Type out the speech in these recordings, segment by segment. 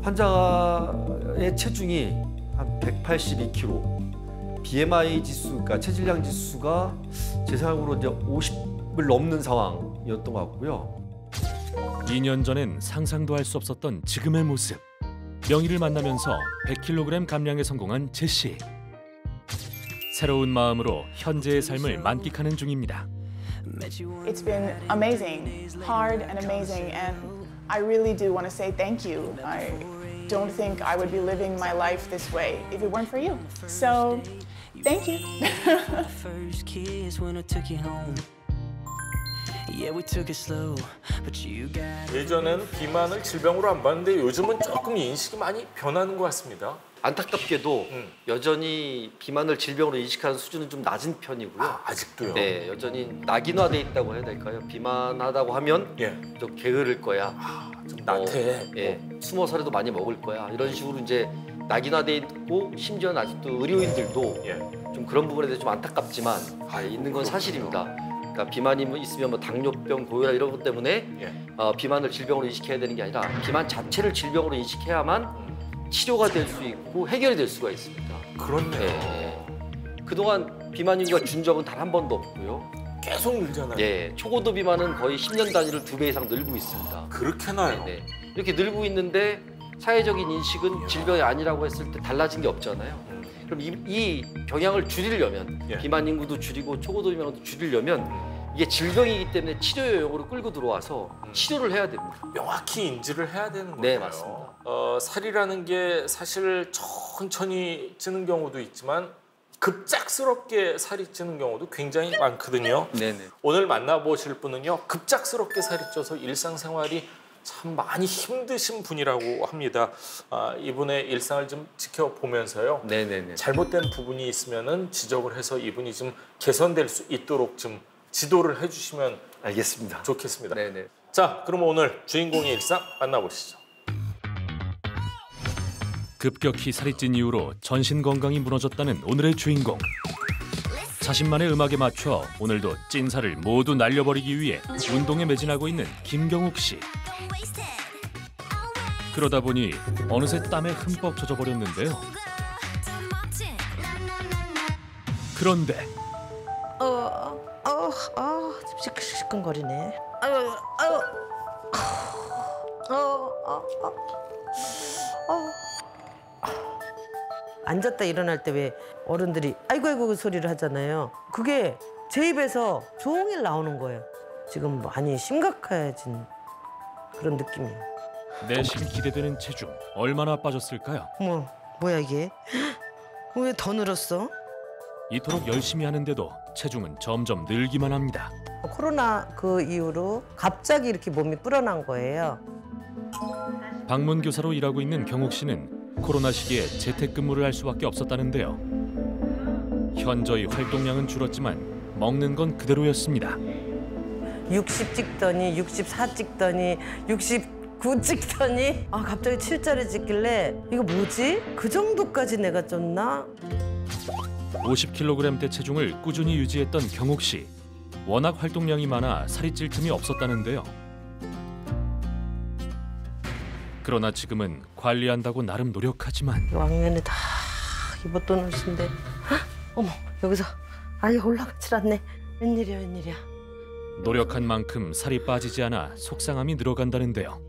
환자의 체중이 한 182kg, BMI 지수, 그러니까 체질량 지수가 제 생각으로 이제 50을 넘는 상황이었던 것 같고요. 2년 전엔 상상도 할 수 없었던 지금의 모습. 명희를 만나면서 100kg 감량에 성공한 제시. 새로운 마음으로 현재의 삶을 만끽하는 중입니다. It's been amazing, hard and amazing, and I really do want to say thank you. I don't think I would be living my life this way if it weren't for you. So, thank you. First kiss when I took you home. Yeah, we took it slow, but you got it. 예전에는 비만을 질병으로 안 봤는데 요즘은 조금 인식이 많이 변하는 것 같습니다. 안타깝게도 여전히 비만을 질병으로 인식하는 수준은 좀 낮은 편이고요. 아직도요? 네, 여전히 낙인화돼 있다고 해야 될까요? 비만하다고 하면 좀 게으를 거야. 좀 나태. 숨어서라도 많이 먹을 거야. 이런 식으로 이제 낙인화돼 있고 심지어는 아직도 의료인들도 좀 그런 부분에 대해서 좀 안타깝지만 있는 건 사실입니다. 그러니까 비만이 있으면 뭐 당뇨병, 고혈압 이런 것 때문에 비만을 질병으로 인식해야 되는 게 아니라 비만 자체를 질병으로 인식해야만 치료가 될 수 있고 해결이 될 수가 있습니다. 그렇네요. 그동안 비만 인구가 준 적은 단 한 번도 없고요. 계속 늘잖아요. 초고도 비만은 거의 10년 단위로 2배 이상 늘고 있습니다. 그렇게 나요? 이렇게 늘고 있는데 사회적인 인식은 질병이 아니라고 했을 때 달라진 게 없잖아요. 그럼 이 경향을 줄이려면 비만 인구도 줄이고 초고도 비만도 줄이려면 이게 질병이기 때문에 치료 요역으로 끌고 들어와서 치료를 해야 됩니다. 명확히 인지를 해야 되는 거예요. 네, 맞습니다. 살이라는 게 사실 천천히 찌는 경우도 있지만 급작스럽게 살이 찌는 경우도 굉장히 많거든요. 네네. 오늘 만나보실 분은요, 급작스럽게 살이 쪄서 일상생활이 참 많이 힘드신 분이라고 합니다. 이분의 일상을 좀 지켜보면서요. 네네네. 잘못된 부분이 있으면은 지적을 해서 이분이 좀 개선될 수 있도록 좀 지도를 해주시면 알겠습니다. 좋겠습니다. 네네. 자, 그럼 오늘 주인공의 일상 만나보시죠. 급격히 살이 찐 이후로 전신 건강이 무너졌다는 오늘의 주인공. 자신만의 음악에 맞춰 오늘도 찐 살을 모두 날려버리기 위해 운동에 매진하고 있는 김경욱 씨. 그러다 보니 어느새 땀에 흠뻑 젖어버렸는데요. 그런데 좀 시큰시큰거리네. 앉았다 일어날 때 왜 어른들이 아이고 아이고 그 소리를 하잖아요. 그게 제 입에서 종일 나오는 거예요. 지금 많이 심각해진 그런 느낌이에요. 내심 기대되는 체중 얼마나 빠졌을까요? 뭐야 이게? 왜 더 늘었어? 이토록 열심히 하는데도 체중은 점점 늘기만 합니다. 코로나 그 이후로 갑자기 이렇게 몸이 불어난 거예요. 방문 교사로 일하고 있는 경욱 씨는 코로나 시기에 재택근무를 할 수밖에 없었다는데요. 현저히 활동량은 줄었지만 먹는 건 그대로였습니다. 60 찍더니 64 찍더니 69 찍더니 갑자기 7자리 찍길래 이거 뭐지? 그 정도까지 내가 쪘나? 50kg대 체중을 꾸준히 유지했던 경욱 씨. 워낙 활동량이 많아 살이 찔 틈이 없었다는데요. 그러나 지금은 관리한다고 나름 노력하지만 왕년에 다 입었던 옷인데 어머 여기서 아예 올라가질 않네. 웬일이야 웬일이야. 노력한 만큼 살이 빠지지 않아 속상함이 늘어간다는데요.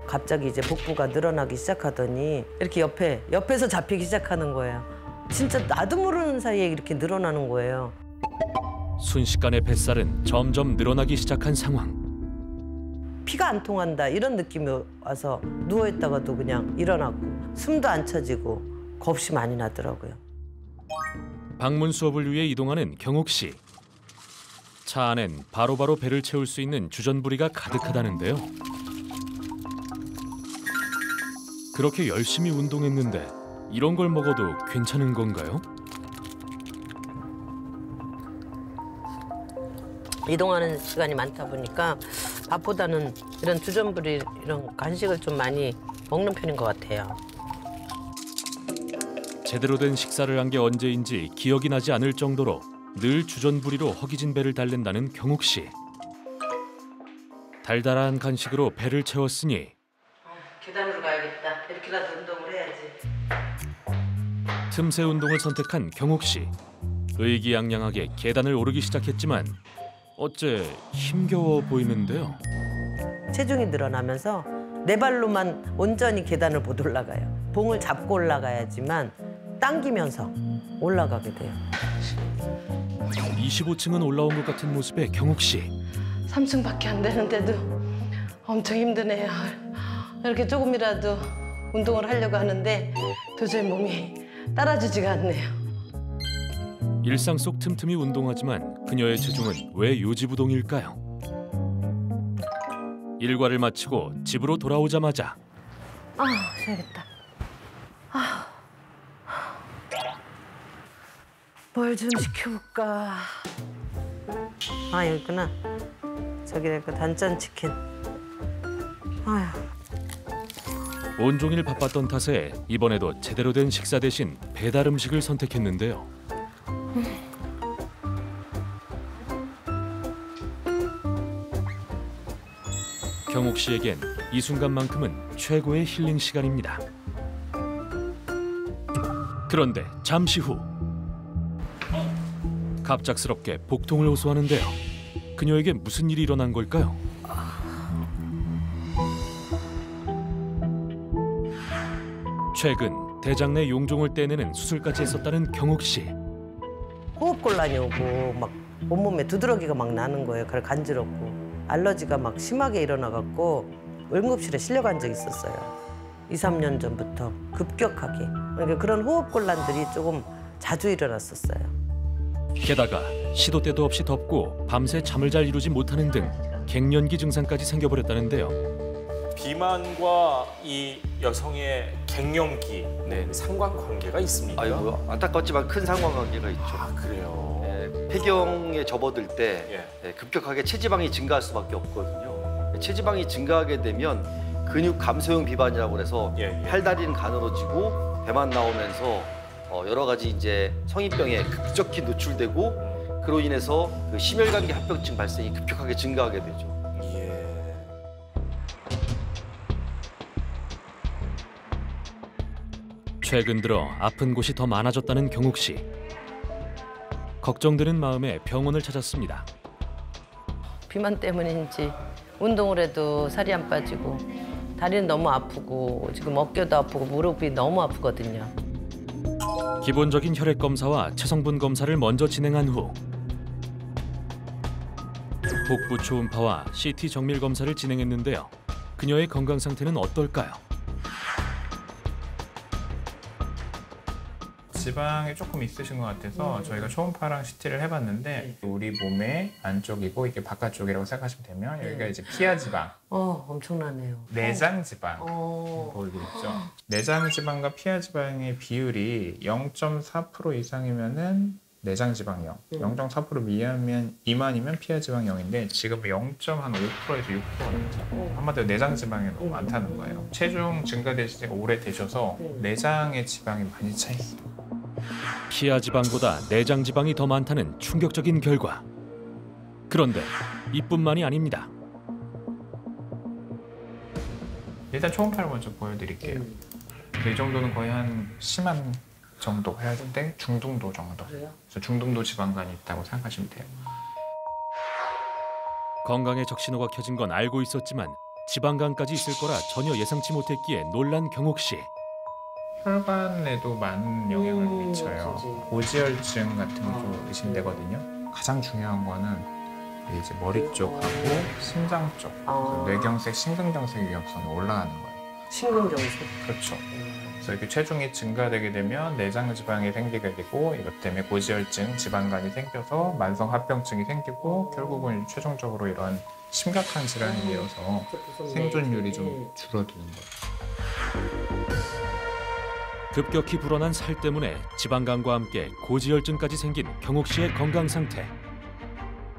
갑자기 이제 복부가 늘어나기 시작하더니 이렇게 옆에서 잡히기 시작하는 거예요. 진짜 나도 모르는 사이에 이렇게 늘어나는 거예요. 순식간에 뱃살은 점점 늘어나기 시작한 상황. 피가 안 통한다 이런 느낌이 와서 누워있다가도 그냥 일어나고 숨도 안 차지고 겁이 많이 나더라고요. 방문 수업을 위해 이동하는 경욱 씨. 차 안엔 바로바로 배를 채울 수 있는 주전부리가 가득하다는데요. 그렇게 열심히 운동했는데 이런 걸 먹어도 괜찮은 건가요? 이동하는 시간이 많다 보니까 밥보다는 이런 주전부리 이런 간식을 좀 많이 먹는 편인 것 같아요. 제대로 된 식사를 한 게 언제인지 기억이 나지 않을 정도로 늘 주전부리로 허기진 배를 달랜다는 경욱 씨. 달달한 간식으로 배를 채웠으니 계단으로 가야겠다. 이렇게라도 운동을 해야지. 틈새 운동을 선택한 경옥 씨. 의기양양하게 계단을 오르기 시작했지만 어째 힘겨워 보이는데요. 체중이 늘어나면서 네 발로만 온전히 계단을 못 올라가요. 봉을 잡고 올라가야지만 당기면서 올라가게 돼요. 25층은 올라온 것 같은 모습의 경옥 씨. 3층밖에 안 되는데도 엄청 힘드네요. 이렇게 조금이라도 운동을 하려고 하는데 도저히 몸이 따라주지가 않네요. 일상 속 틈틈이 운동하지만 그녀의 체중은 왜 요지부동일까요? 일과를 마치고 집으로 돌아오자마자 쉬어야겠다. 뭘 좀 시켜볼까? 여기 있구나. 저기 그 단짠 치킨. 아휴. 온종일 바빴던 탓에 이번에도 제대로 된 식사 대신 배달 음식을 선택했는데요. 경옥 씨에겐 이 순간만큼은 최고의 힐링 시간입니다. 그런데 잠시 후 갑작스럽게 복통을 호소하는데요. 그녀에게 무슨 일이 일어난 걸까요? 최근 대장 내 용종을 떼내는 수술까지 했었다는 경옥 씨. 호흡곤란이 오고 막 온몸에 두드러기가 막 나는 거예요. 그걸 간지럽고 알러지가 막 심하게 일어나갖고 응급실에 실려간 적이 있었어요. 2, 3년 전부터 급격하게. 그러니까 그런 호흡곤란들이 조금 자주 일어났었어요. 게다가 시도 때도 없이 덥고 밤새 잠을 잘 이루지 못하는 등 갱년기 증상까지 생겨버렸다는데요. 비만과 이 여성의 갱년기 상관관계가 있습니까? 아이고 안타깝지만 큰 상관관계가 있죠. 그래요. 폐경에 접어들 때 급격하게 체지방이 증가할 수밖에 없거든요. 체지방이 증가하게 되면 근육 감소형 비만이라고 해서 팔다리는 가늘어지고 배만 나오면서 여러 가지 이제 성인병에 급격히 노출되고 그로 인해서 그 심혈관계 합병증 발생이 급격하게 증가하게 되죠. 최근 들어 아픈 곳이 더 많아졌다는 경옥 씨. 걱정되는 마음에 병원을 찾았습니다. 비만 때문인지 운동을 해도 살이 안 빠지고 다리는 너무 아프고 지금 어깨도 아프고 무릎이 너무 아프거든요. 기본적인 혈액 검사와 체성분 검사를 먼저 진행한 후 복부 초음파와 CT 정밀 검사를 진행했는데요. 그녀의 건강 상태는 어떨까요? 지방이 조금 있으신 것 같아서 저희가 초음파랑 CT를 해봤는데 우리 몸의 안쪽이고 이게 바깥쪽이라고 생각하시면 되면 여기가 이제 피하 지방, 엄청나네요. 내장 지방 보이겠죠. 내장 지방과 피하 지방의 비율이 0.4% 이상이면은 내장 지방이 0, 0.4% 미만이면 피하 지방이 0인데 지금 0.5%에서 6%입니다. 한마디로 내장 지방이 너무 많다는 거예요. 체중 증가되신 지가 오래되셔서 내장의 지방이 많이 차 있어요. 피하 지방보다 내장 지방이 더 많다는 충격적인 결과. 그런데 이뿐만이 아닙니다. 일단 초음파를 먼저 보여드릴게요. 이 정도는 거의 한 심한 정도 해야 되는데 중등도 정도. 그래서 중등도 지방간이 있다고 생각하시면 돼요. 건강에 적신호가 켜진 건 알고 있었지만 지방간까지 있을 거라 전혀 예상치 못했기에 놀란 경옥 씨. 혈관에도 많은 영향을 미쳐요. 고지혈증 같은 게 좀 의심되거든요. 가장 중요한 거는 이제 머리 쪽하고 심장 쪽, 뇌경색, 심근경색 위험성이 올라가는 거예요. 심근경색. 그렇죠. 그래서 이렇게 체중이 증가되게 되면 내장 지방이 생기게 되고 이것 때문에 고지혈증, 지방간이 생겨서 만성 합병증이 생기고 결국은 최종적으로 이런 심각한 질환이 되어서 생존율이 좀 줄어드는 거예요. 급격히 불어난 살 때문에 지방간과 함께 고지혈증까지 생긴 경옥 씨의 건강 상태.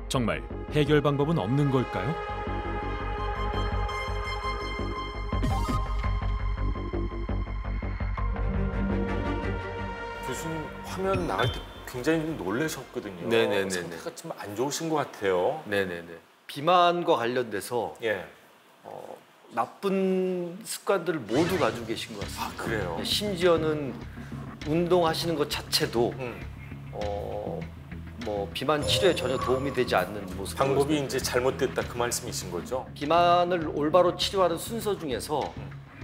정말 해결 방법은 없는 걸까요? 교수님 화면 나갈 때 굉장히 좀 놀라셨거든요. 네네네네. 상태가 좀 안 좋으신 것 같아요. 네네네. 비만과 관련돼서 나쁜 습관들을 모두 가지고 계신 것 같습니다. 아, 그래요? 심지어는 운동하시는 것 자체도 뭐 비만 치료에 전혀 도움이 되지 않는 모습. 방법이 이제 잘못됐다 그 말씀이신 거죠? 비만을 올바로 치료하는 순서 중에서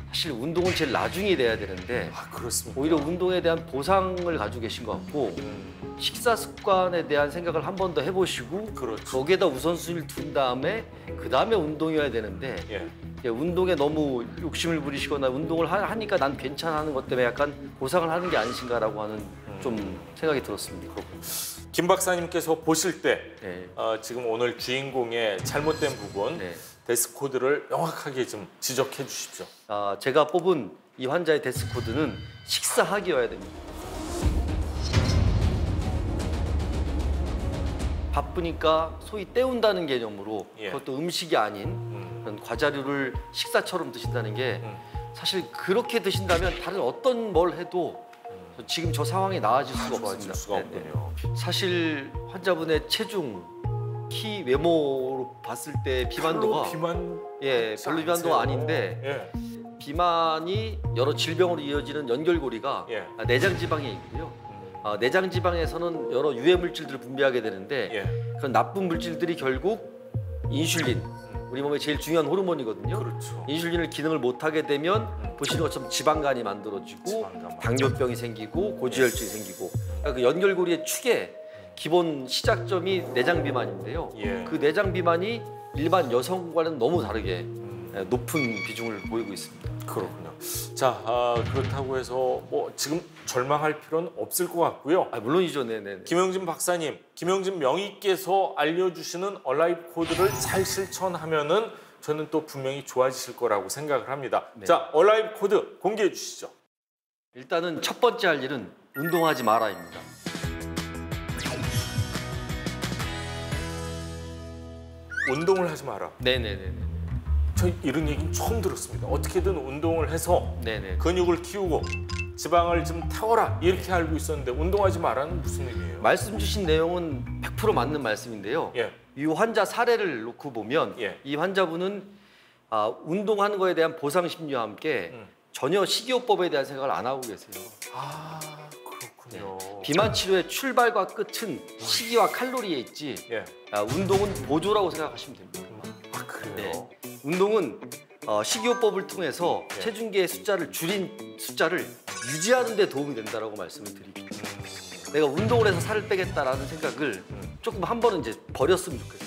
사실 운동은 제일 나중에 돼야 되는데 아, 그렇습니까? 오히려 운동에 대한 보상을 가지고 계신 것 같고 식사 습관에 대한 생각을 한 번 더 해보시고 그렇죠. 거기에다 우선순위를 둔 다음에 그 다음에 운동이어야 되는데 예. 운동에 너무 욕심을 부리시거나 운동을 하니까 난 괜찮아 하는 것 때문에 약간 보상을 하는 게 아니신가라고 하는 좀 생각이 들었습니다. 김 박사님께서 보실 때 네. 지금 오늘 주인공의 잘못된 부분 네. 데스 코드를 명확하게 좀 지적해 주십시오. 제가 뽑은 이 환자의 데스 코드는 식사하기여야 됩니다. 바쁘니까 소위 때운다는 개념으로 예. 그것도 음식이 아닌 그런 과자류를 식사처럼 드신다는 게 사실 그렇게 드신다면 다른 어떤 뭘 해도 지금 저 상황이 나아질 수가 없습니다. 수가 없군요. 사실 환자분의 체중, 키, 외모로 봤을 때 비만도가 비만 별로 비만도가 아닌데 예. 비만이 여러 질병으로 이어지는 연결고리가 예. 내장 지방에 있고요. 내장 지방에서는 여러 유해 물질들을 분비하게 되는데 예. 그런 나쁜 물질들이 결국 인슐린, 우리 몸의 제일 중요한 호르몬이거든요. 그렇죠. 인슐린을 기능을 못하게 되면 보시는 것처럼 지방간이 만들어지고 지방간 당뇨병이 생기고 고지혈증이 생기고 그러니까 그 연결고리의 축의 기본 시작점이 내장 비만인데요. 예. 그 내장 비만이 일반 여성과는 너무 다르게 높은 비중을 보이고 있습니다. 그렇군요. 자, 그렇다고 해서 뭐 지금 절망할 필요는 없을 것 같고요. 물론이죠. 네네. 김영진 박사님, 김영진 명의께서 알려주시는 얼라이브 코드를 잘 실천하면은 저는 또 분명히 좋아지실 거라고 생각을 합니다. 네. 자, 얼라이브 코드 공개해 주시죠. 일단은 첫 번째 할 일은 운동하지 마라입니다. 운동을 하지 마라. 네네네. 저 이런 얘기는 처음 들었습니다. 어떻게든 운동을 해서 네네. 근육을 키우고 지방을 좀 태워라 이렇게 알고 있었는데 운동하지 마라는 무슨 의미예요? 말씀 주신 내용은 100% 맞는 말씀인데요. 예. 이 환자 사례를 놓고 보면 예. 이 환자분은 운동하는 거에 대한 보상 심리와 함께 전혀 식이요법에 대한 생각을 안 하고 계세요. 아, 그렇군요. 비만 치료의 출발과 끝은 식이와 칼로리에 있지 예. 운동은 보조라고 생각하시면 됩니다. 아, 그래요? 네. 운동은 식이요법을 통해서 예. 체중계의 숫자를 줄인 숫자를 유지하는 데 도움이 된다라고 말씀을 드립니다. 내가 운동을 해서 살을 빼겠다라는 생각을 조금 한 번은 이제 버렸으면 좋겠어요.